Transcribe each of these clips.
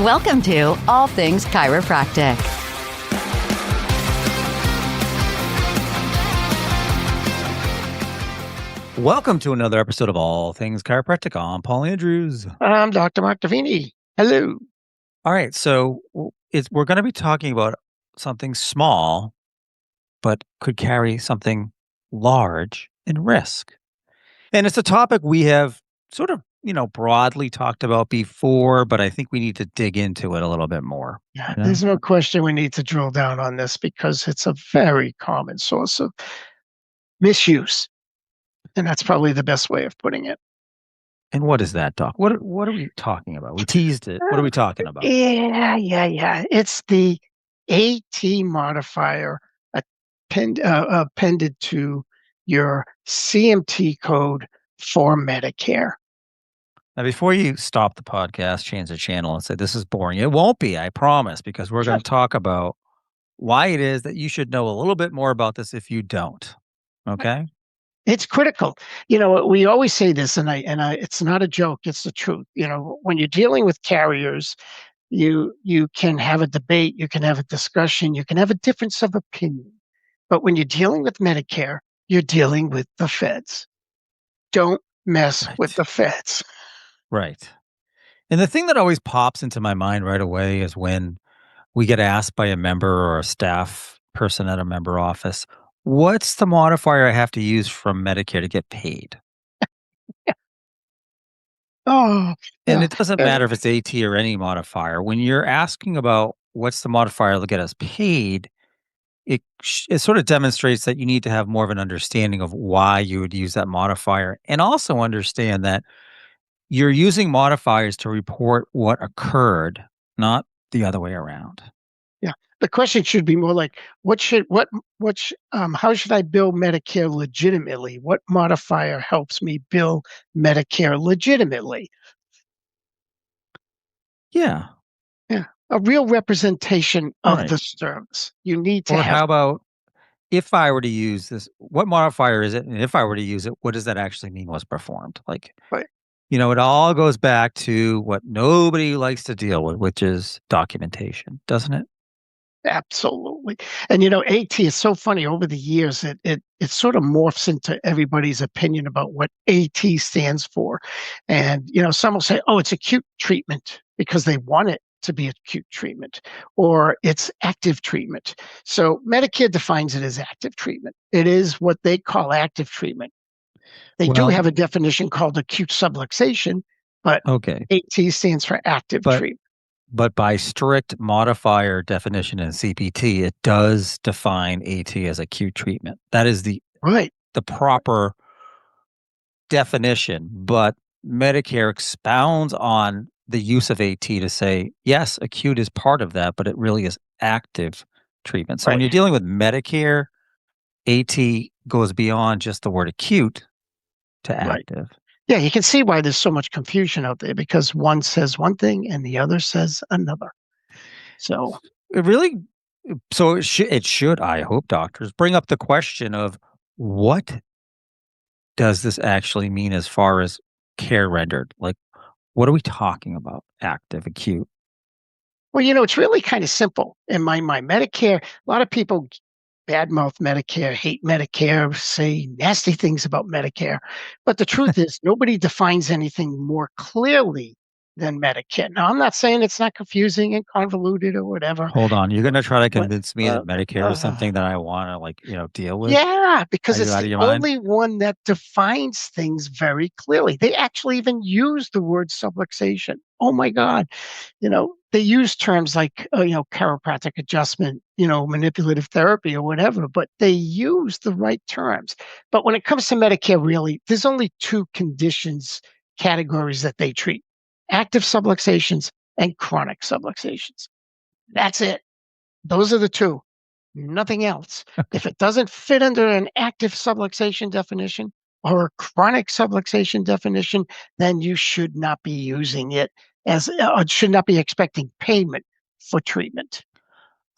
Welcome to All Things Chiropractic. Welcome to another episode of All Things Chiropractic. I'm Paul Andrews. I'm Dr. Mark Davini. Hello. All right, so we're going to be talking about something small, but could carry something large in risk. And it's a topic we have sort of, broadly talked about before, but I think we need to dig into it a little bit more. Yeah, there's no question we need to drill down on this because it's a very common source of misuse. And that's probably the best way of putting it. And what is that, Doc? What are we talking about? We teased it. What are we talking about? Yeah. It's the AT modifier appended to your CMT code for Medicare. Now, before you stop the podcast, change the channel and say, this is boring. It won't be, I promise, because we're going to talk about why it is that you should know a little bit more about this if you don't. Okay? It's critical. We always say this, and it's not a joke. It's the truth. When you're dealing with carriers, you can have a debate, you can have a discussion, you can have a difference of opinion. But when you're dealing with Medicare, you're dealing with the feds. Don't mess with the feds. Right. And the thing that always pops into my mind right away is when we get asked by a member or a staff person at a member office, what's the modifier I have to use from Medicare to get paid? Oh, and it doesn't matter if it's AT or any modifier. When you're asking about what's the modifier to get us paid, it sort of demonstrates that you need to have more of an understanding of why you would use that modifier, and also understand that you're using modifiers to report what occurred, not the other way around. Yeah. The question should be more like, how should I bill Medicare legitimately? What modifier helps me bill Medicare legitimately? Yeah. Yeah. A real representation of the service. You need to have. How about, if I were to use this, what modifier is it? And if I were to use it, what does that actually mean was performed? Right. It all goes back to what nobody likes to deal with, which is documentation, doesn't it? Absolutely. And AT is so funny. Over the years, it sort of morphs into everybody's opinion about what AT stands for. And some will say, oh, it's acute treatment because they want it to be acute treatment, or it's active treatment. So Medicare defines it as active treatment. It is what they call active treatment. They do have a definition called acute subluxation, but AT stands for active treatment. But by strict modifier definition in CPT, it does define AT as acute treatment. That is the proper definition. But Medicare expounds on the use of AT to say, yes, acute is part of that, but it really is active treatment. So when you're dealing with Medicare, AT goes beyond just the word acute to active. Yeah, you can see why there's so much confusion out there, because one says one thing and the other says another. So it should, I hope, doctors bring up the question of what does this actually mean as far as care rendered? Like, what are we talking about? Active, acute? Well, it's really kind of simple in my mind. Medicare, a lot of people badmouth Medicare, hate Medicare, say nasty things about Medicare. But the truth is, nobody defines anything more clearly than Medicare. Now, I'm not saying it's not confusing and convoluted or whatever. Hold on. You're going to try to convince me that Medicare is something that I want to, deal with? Yeah, because it's the only one that defines things very clearly. They actually even use the word subluxation. Oh, my God. They use terms like, chiropractic adjustment, manipulative therapy or whatever, but they use the right terms. But when it comes to Medicare, really, there's only two categories that they treat: active subluxations and chronic subluxations. That's it. Those are the two. Nothing else. If it doesn't fit under an active subluxation definition or a chronic subluxation definition, then you should not be using it should not be expecting payment for treatment.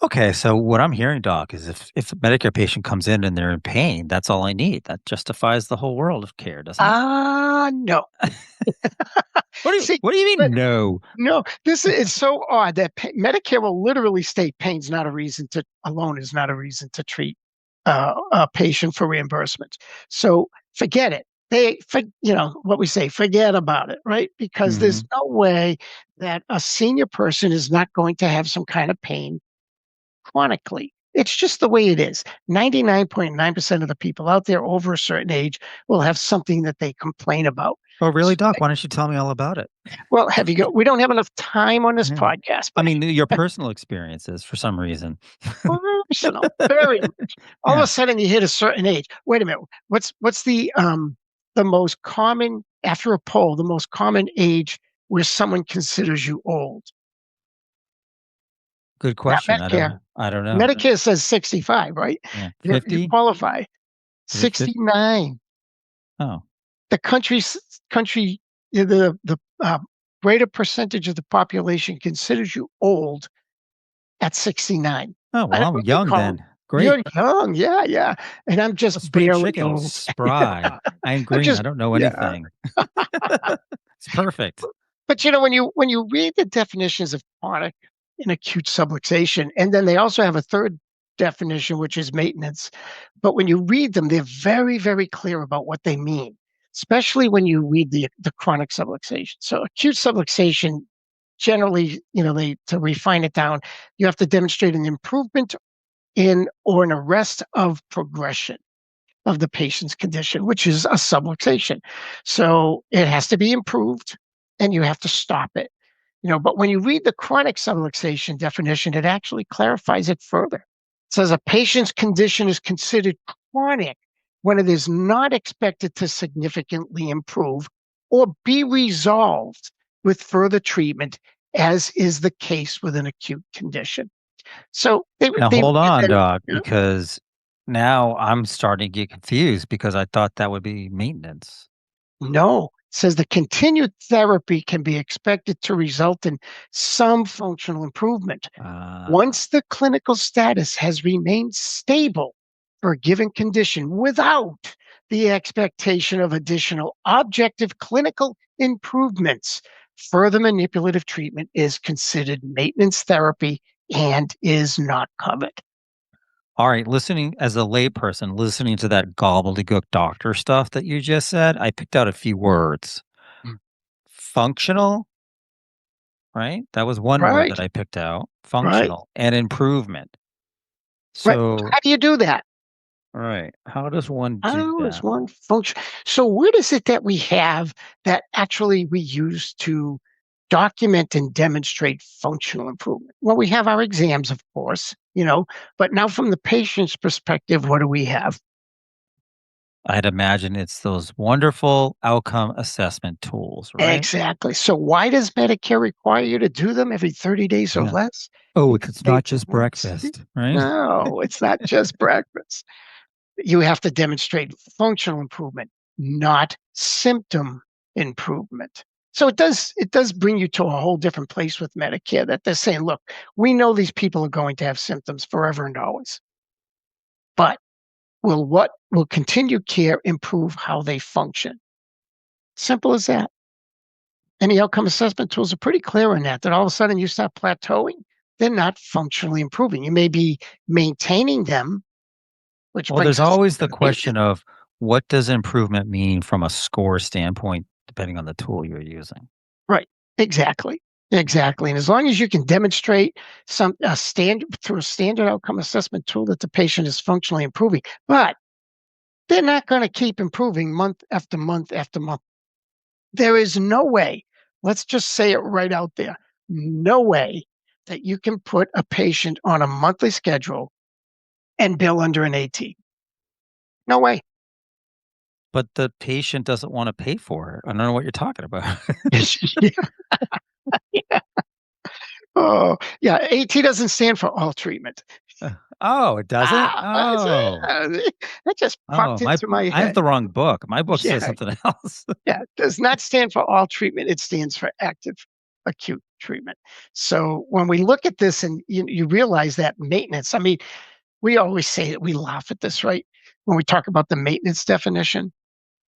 Okay, so what I'm hearing, doc, is if a Medicare patient comes in and they're in pain, that's all I need. That justifies the whole world of care, doesn't it? No. See, What do you but mean no? no, this is so odd that Medicare will literally state pain's not a reason to alone is not a reason to treat a patient for reimbursement. So forget it. What we say, forget about it, right? Because there's Mhm. no way that a senior person is not going to have some kind of pain chronically. It's just the way it is. 99.9% of the people out there over a certain age will have something that they complain about. Oh, really, So, doc? Why don't you tell me all about it? well, we don't have enough time on this Yeah. podcast, I but mean, your personal experiences for some reason. personal, very much. All of Yeah. a sudden you hit a certain age. Wait a minute. What's the most common after a poll, the most common age where someone considers you old? Good Not question. Medicare. I don't know. Medicare says 65, right? Yeah. You 50? qualify. Is it 50? 69. Oh. The country, the greater percentage of the population considers you old at 69. Oh, I well, don't I'm know what they young call then. 'em. Great. You're young, yeah, yeah, and I'm A just spring barely chicken, old. spry. I'm I'm green. I just don't know yeah. anything. It's perfect. But, when you read the definitions of chronic and acute subluxation, and then they also have a third definition, which is maintenance, but when you read them, they're very, very clear about what they mean, especially when you read the chronic subluxation. So acute subluxation, generally, they to refine it down, you have to demonstrate an improvement in or an arrest of progression of the patient's condition, which is a subluxation. So it has to be improved and you have to stop it. But when you read the chronic subluxation definition, it actually clarifies it further. It says a patient's condition is considered chronic when it is not expected to significantly improve or be resolved with further treatment, as is the case with an acute condition. So Now they hold on, then, doc, because now I'm starting to get confused because I thought that would be maintenance. no, it says the continued therapy can be expected to result in some functional improvement Uh, once the clinical status has remained stable for a given condition without the expectation of additional objective clinical improvements. Further manipulative treatment is considered maintenance therapy and is not covered. all right, listening as a layperson, listening to that gobbledygook doctor stuff that you just said, I picked out a few words. Mm. Functional, right? That was one word Right, that I picked out. right, Functional and improvement. right. So, How do you do that? all right, how does one do How is that? one function? So, what is it that we have that actually we use to document and demonstrate functional improvement? Well, we have our exams, of course, but now from the patient's perspective, what do we have? I'd imagine it's those wonderful outcome assessment tools, right? Exactly. So, why does Medicare require you to do them every 30 days or Yeah. less? Oh, Because it's they not just want to see. breakfast, right? No, it's not just breakfast. You have to demonstrate functional improvement, not symptom improvement. So it does bring you to a whole different place with Medicare that they're saying, look, we know these people are going to have symptoms forever and always, but will continued care improve how they function? Simple as that. And the outcome assessment tools are pretty clear on that, that all of a sudden you start plateauing, they're not functionally improving. You may be maintaining them, which Well, brings there's us always to the the maintenance. question of what does improvement mean from a score standpoint, depending on the tool you're using. Right. Exactly. Exactly. And as long as you can demonstrate some a standard through a standard outcome assessment tool that the patient is functionally improving, but they're not going to keep improving month after month after month. There is no way, let's just say it right out there, no way that you can put a patient on a monthly schedule and bill under an AT. No way. But the patient doesn't want to pay for it. I don't know what you're talking about. Yeah. Oh, yeah. AT doesn't stand for all treatment. Oh, it doesn't? That's Oh. that just Oh, popped my into my I have head. the wrong book. My book says Yeah, something else. yeah. It does not stand for all treatment. It stands for active acute. treatment. So when we look at this and you realize that maintenance, I mean, we always say that we laugh at this, right? When we talk about the maintenance definition.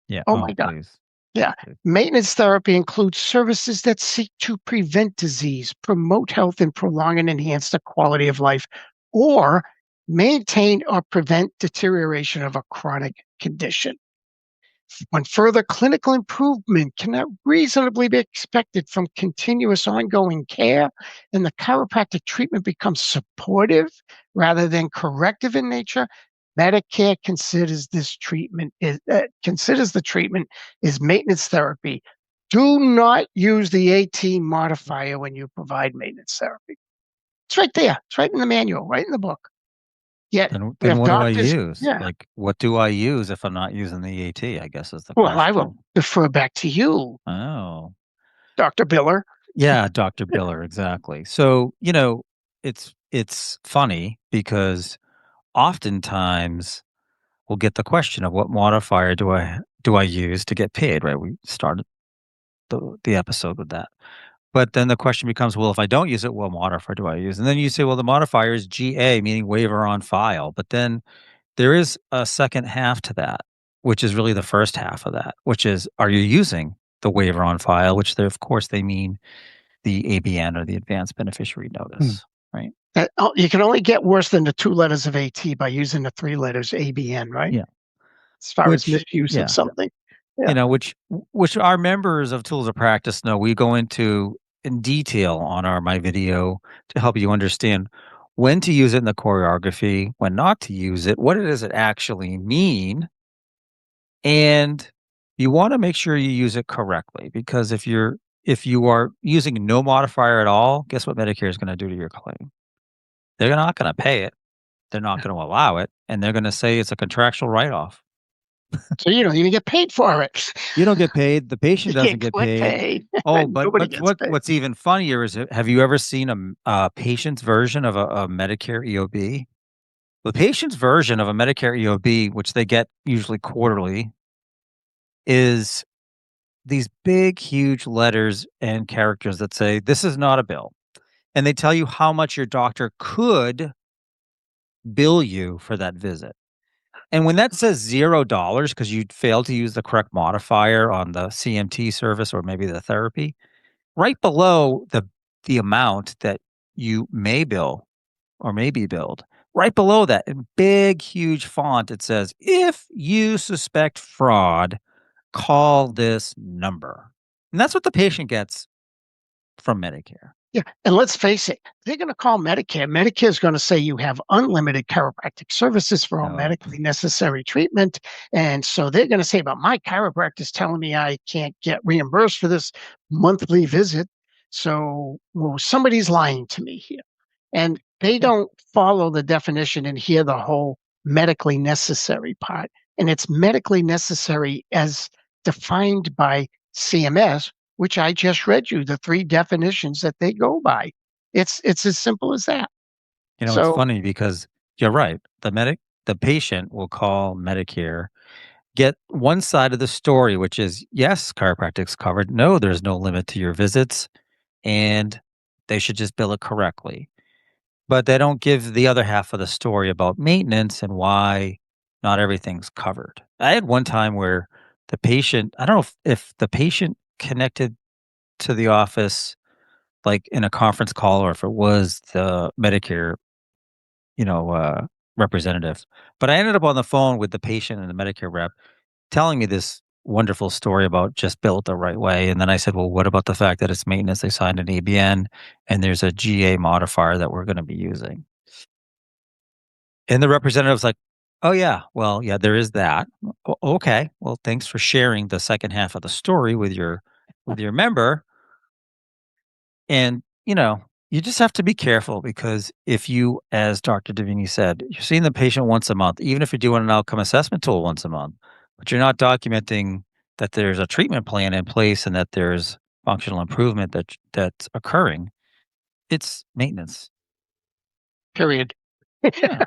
Yeah. Oh my Oh, God. please. Yeah. Please. Maintenance therapy includes services that seek to prevent disease, promote health, and prolong and enhance the quality of life, or maintain or prevent deterioration of a chronic condition. When further clinical improvement cannot reasonably be expected from continuous ongoing care, and the chiropractic treatment becomes supportive rather than corrective in nature, Medicare considers the treatment is maintenance therapy. Do not use the AT modifier when you provide maintenance therapy. It's right there. It's right in the manual, right in the book. Yet we Then have what do I doctors. use? Yeah. Like, what do I use if I'm not using the AT, I guess is the Well, I will question. defer back to you, Oh. Dr. Biller. Yeah, Doctor Biller, exactly. So, it's funny because oftentimes we'll get the question of what modifier do I use to get paid, right? We started the episode with that. But then the question becomes, well, if I don't use it, what modifier do I use? And then you say, well, the modifier is GA, meaning waiver on file. But then there is a second half to that, which is really the first half of that, which is, are you using the waiver on file, which of course they mean the ABN or the advanced beneficiary Hmm. notice, right? You can only get worse than the 2 letters of AT by using the 3 letters ABN, right? Yeah. As far as Which, misuse of yeah, something. Yeah. which our members of Tools of Practice know. We go into in detail on my video to help you understand when to use it in the choreography, when not to use it, what does it actually mean, and you want to make sure you use it correctly, because if you are using no modifier at all, guess what Medicare is going to do to your claim? They're not going to pay it. They're not going to allow it, and they're going to say it's a contractual write-off. So you don't even get paid for it. You don't get paid, the You patient doesn't can't get collect paid. paid. Oh, but Nobody gets paid. what's even funnier is, have you ever seen a patient's version of a Medicare EOB? The patient's version of a Medicare EOB, which they get usually quarterly, is these big, huge letters and characters that say, "This is not a bill." And they tell you how much your doctor could bill you for that visit. And when that says $0 because you failed to use the correct modifier on the CMT service or maybe the therapy, right below the amount that you may bill or may be billed, right below that in big, huge font, it says, "If you suspect fraud, call this number." And that's what the patient gets from Medicare. Yeah, and let's face it, they're gonna call Medicare. Medicare is gonna say you have unlimited chiropractic services for all No. medically necessary treatment, and so they're gonna say, "But my chiropractor's telling me I can't get reimbursed for this monthly visit, so, well, somebody's lying to me here." And they Yeah. don't follow the definition and hear the whole medically necessary part, and it's medically necessary as defined by CMS, which I just read you, the 3 definitions that they go by. It's as simple as that. It's So, funny because you're right. The patient will call Medicare, get one side of the story, which is, yes, chiropractic's covered. No, there's no limit to your visits, and they should just bill it correctly. But they don't give the other half of the story about maintenance and why not everything's covered. I had one time where the patient, I don't know if the patient connected to the office like in a conference call or if it was the Medicare, you know, uh, representative. But I ended up on the phone with the patient and the Medicare rep telling me this wonderful story about just built the right way. And then I said, well, what about the fact that it's maintenance? They signed an ABN and there's a GA modifier that we're going to be using. And the representative was like, oh, yeah, well, yeah, there is that. Okay. Well, thanks for sharing the second half of the story with your member. And, you just have to be careful because if you, as Dr. Davini said, you're seeing the patient once a month, even if you're doing an outcome assessment tool once a month, but you're not documenting that there's a treatment plan in place and that there's functional improvement that's occurring, it's maintenance. period. Yeah.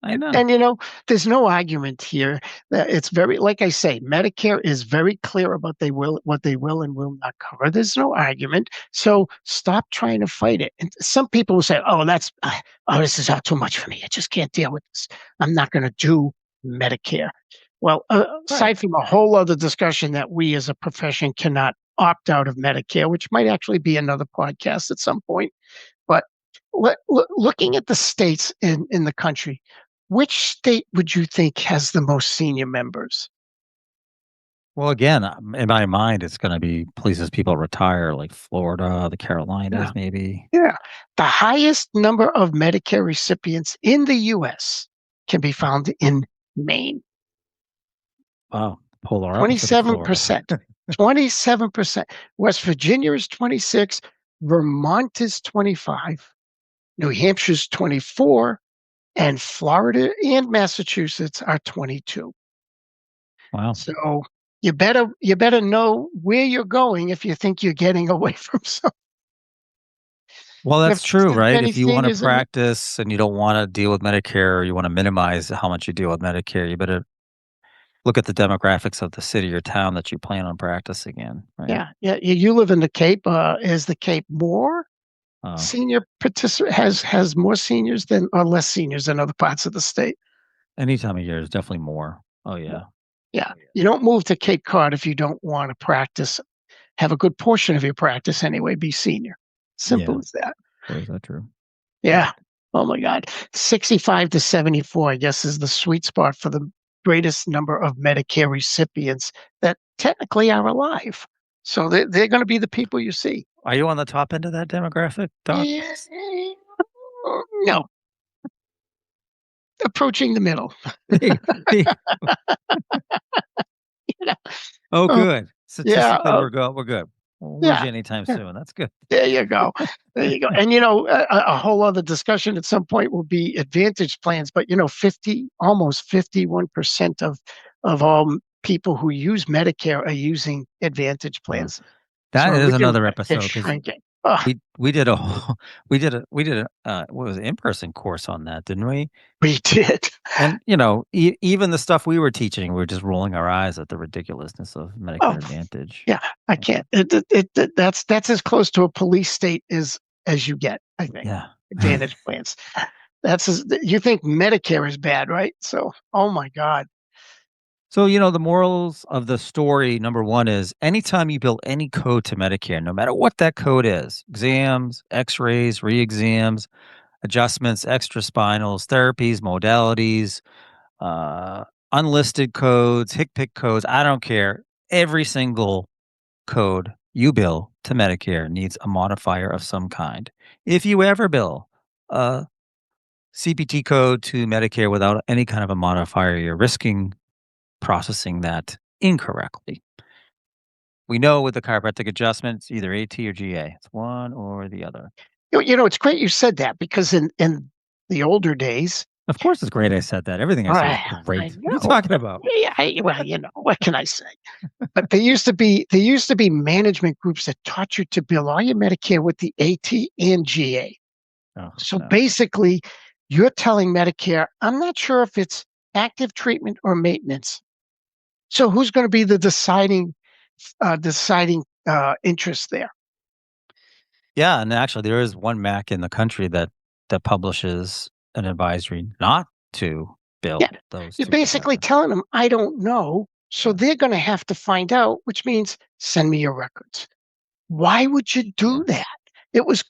I know. And there's no argument here. That it's very, like I say, Medicare is very clear about what they will and will not cover. There's no argument. So stop trying to fight it. And some people will say, "Oh, this is too much for me. I just can't deal with this. I'm not going to do Medicare." Well, aside from a whole other discussion that we as a profession cannot opt out of Medicare, which might actually be another podcast at some point. But looking at the states in the country, which state would you think has the most senior members? Well, again, in my mind, it's going to be places people retire, like Florida, the Yeah. Carolinas, maybe. Yeah. The highest number of Medicare recipients in the U.S. can be found in Maine. Wow, polar opposite of Florida. 27%. 27%. West Virginia is 26. Vermont is 25. New Hampshire's 24. And Florida and Massachusetts are 22. Wow. So you better know where you're going if you think you're getting away from something. Well, that's true, right? Many If you want to seniors practice and you don't want to deal with Medicare, or you want to minimize how much you deal with Medicare, you better look at the demographics of the city or town that you plan on practicing in, right? Yeah. You live in the Cape. Is the Cape more Oh, senior has more seniors than or less seniors than other parts of the state? any time of year is definitely more. Oh, yeah. Yeah. You don't move to Cape Cod if you don't want to practice. Have a good portion of your practice anyway. Be senior. Simple Yeah. as that. Boy, is that true? Yeah. Oh my God. 65 to 74, I guess, is the sweet spot for the greatest number of Medicare recipients that technically are alive. So they're going to be the people you see. Are you on the top end of that demographic, Doc? Yes. No. Approaching the middle. You know? Oh, Oh, good. yeah. Statistically, we're good. Won't lose Yeah. you anytime Yeah. soon. That's good. There you go. There you go. And a whole other discussion at some point will be advantage plans. But almost 51% of all people who use Medicare are using advantage plans. That So is another it's episode because shrinking. Ugh, we did a we did a what was it, in-person course on that, didn't we? we did. And even the stuff we were teaching, we were just rolling our eyes at the ridiculousness of Medicare Oh, Advantage. yeah, I can't. That's as close to a police state as you get, I think. Yeah. Advantage plans. You think Medicare is bad, right? So, oh my God. So, the morals of the story, number one is anytime you bill any code to Medicare, no matter what that code is, exams, x-rays, re-exams, adjustments, extra spinals, therapies, modalities, unlisted codes, HCPCS codes, I don't care. Every single code you bill to Medicare needs a modifier of some kind. If you ever bill a CPT code to Medicare without any kind of a modifier, you're risking processing that incorrectly. We know with the chiropractic adjustments, either AT or GA. It's one or the other. It's great you said that because in the older days, Of course, it's great I said that. Everything I say is I great. What are you know. talking about? Yeah, well, what can I say? But there used to be management groups that taught you to bill all your Medicare with the AT and GA. Oh, So no. basically, you're telling Medicare, I'm not sure if it's active treatment or maintenance. So who's going to be the deciding interest there? Yeah, and actually, there is one MAC in the country that publishes an advisory not to bill Yeah, those you're two basically together. telling them, I don't know. So they're going to have to find out, which means send me your records. Why would you do that? It was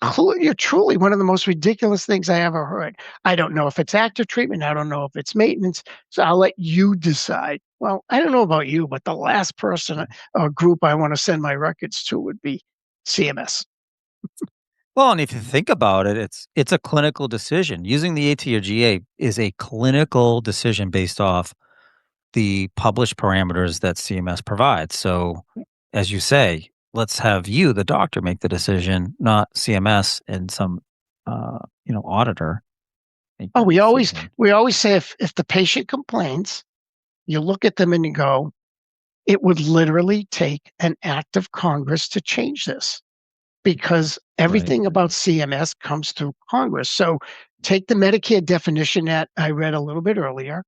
truly one of the most ridiculous things I ever heard. I don't know if it's active treatment. I don't know if it's maintenance. So I'll let you decide. Well, I don't know about you, but the last person or group I want to send my records to would be CMS. Well, and if you think about it, it's a clinical decision. Using the AT or GA is a clinical decision based off the published parameters that CMS provides. So, as you say, let's have you, the doctor, make the decision, not CMS and some, auditor. Make Oh, that we always decision. say if the patient complains, you look at them and you go, it would literally take an act of Congress to change this. because everything about CMS comes through Congress. So take the Medicare definition that I read a little bit earlier,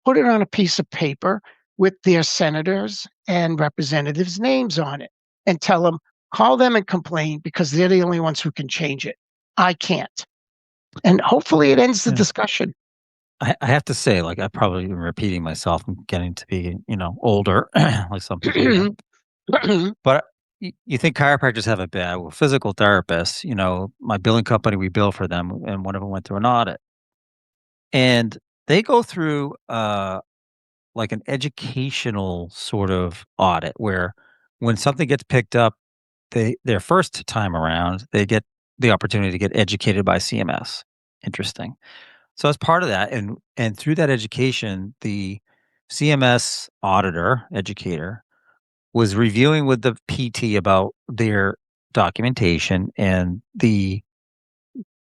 put it on a piece of paper with their senators and representatives' names on it, and tell them, call them and complain because they're the only ones who can change it. I can't. And hopefully it ends the discussion. I have to say, like, I probably am repeating myself. I'm getting to be, older, like some people. But you think chiropractors have it bad? Well, physical therapists, my billing company, we bill for them, and one of them went through an audit, and they go through like an educational sort of audit where when something gets picked up, their first time around, they get the opportunity to get educated by CMS. Interesting. So as part of that, and through that education, the CMS auditor, educator, was reviewing with the PT about their documentation and the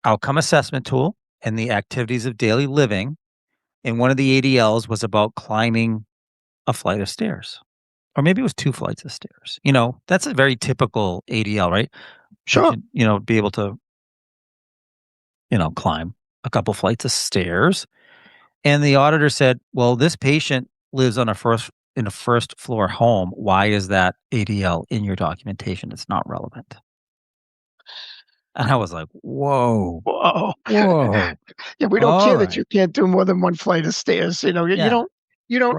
outcome assessment tool and the activities of daily living. And one of the ADLs was about climbing a flight of stairs. Or maybe it was 2 flights of stairs. That's a very typical ADL, right? Sure. Be able to, climb a couple flights of stairs. And the auditor said, well, this patient lives in a first floor home. Why is that ADL in your documentation? It's not relevant. And I was like, whoa. Whoa. Whoa. Yeah, we don't care that you can't do more than 1 flight of stairs. You don't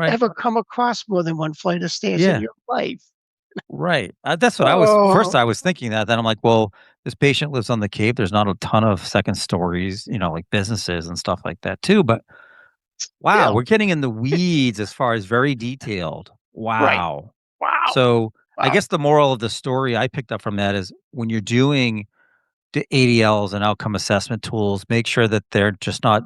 ever come across more than 1 flight of stairs in your life. Right. That's what first I was thinking that. Then I'm like, well, this patient lives on the Cape. There's not a ton of second stories, like businesses and stuff like that too. But wow, we're getting in the weeds as far as very detailed. Wow. Right. Wow. So I guess the moral of the story I picked up from that is when you're doing the ADLs and outcome assessment tools, make sure that they're just not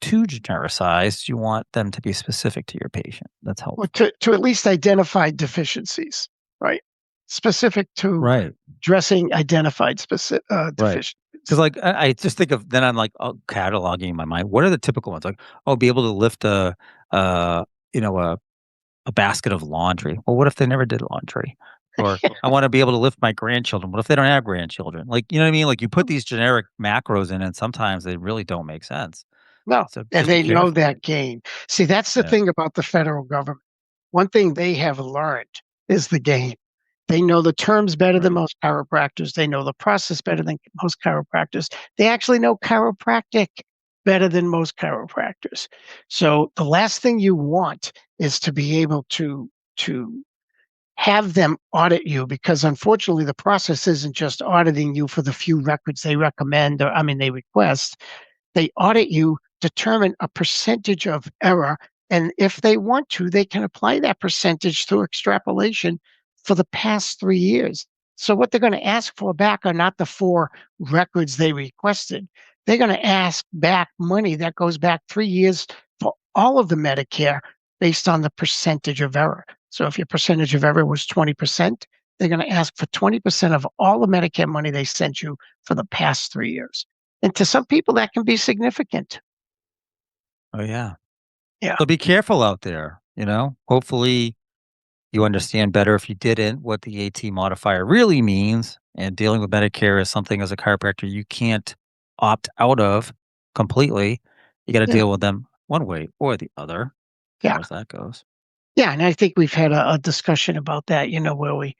too genericized. You want them to be specific to your patient. That's helpful. Well, to at least identify deficiencies, right? Specific to addressing identified deficiencies. Because like I just think of, then I'm like cataloging in my mind. What are the typical ones? Like, be able to lift a basket of laundry. Well, what if they never did laundry? Or I want to be able to lift my grandchildren. What if they don't have grandchildren? Like, you know what I mean? Like you put these generic macros in, and sometimes they really don't make sense. No, So and they know that game. See, that's the thing about the federal government. One thing they have learned is the game. They know the terms better than most chiropractors. They know the process better than most chiropractors. They actually know chiropractic better than most chiropractors. So the last thing you want is to be able to have them audit you, because unfortunately the process isn't just auditing you for the few records they recommend they request. They audit you, determine a percentage of error, and if they want to, they can apply that percentage through extrapolation for the past 3 years. So what they're going to ask for back are not the 4 records they requested. They're going to ask back money that goes back 3 years for all of the Medicare based on the percentage of error. So if your percentage of error was 20%, they're going to ask for 20% of all the Medicare money they sent you for the past 3 years. And to some people, that can be significant. Oh, yeah. Yeah. So be careful out there, Hopefully you understand better, if you didn't, what the AT modifier really means. And dealing with Medicare is something as a chiropractor you can't opt out of completely. You got to deal with them one way or the other, as far as that goes. Yeah, and I think we've had a discussion about that, where we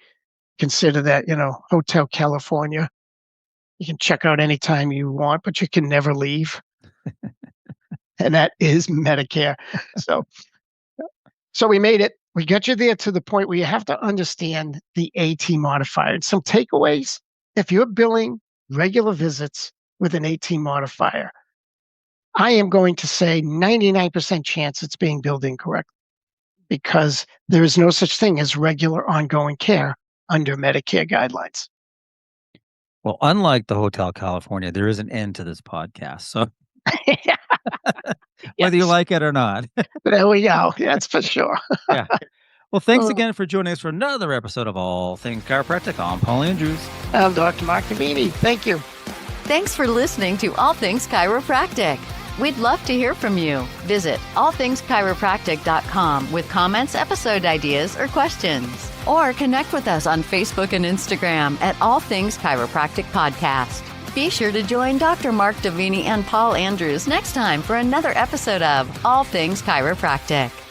consider that, Hotel California. You can check out anytime you want, but you can never leave. And that is Medicare. So we made it. We got you there to the point where you have to understand the AT modifier. And some takeaways: if you're billing regular visits with an AT modifier, I am going to say 99% chance it's being billed incorrectly, because there is no such thing as regular ongoing care under Medicare guidelines. Well, unlike the Hotel California, there is an end to this podcast. So whether you like it or not. There we go. That's for sure. Yeah. Well, thanks again for joining us for another episode of All Things Chiropractic. I'm Paul Andrews. I'm Dr. Mark Davini. Thank you. Thanks for listening to All Things Chiropractic. We'd love to hear from you. Visit allthingschiropractic.com with comments, episode ideas, or questions. or connect with us on Facebook and Instagram at All Things Chiropractic Podcast. Be sure to join Dr. Mark Davini and Paul Andrews next time for another episode of All Things Chiropractic.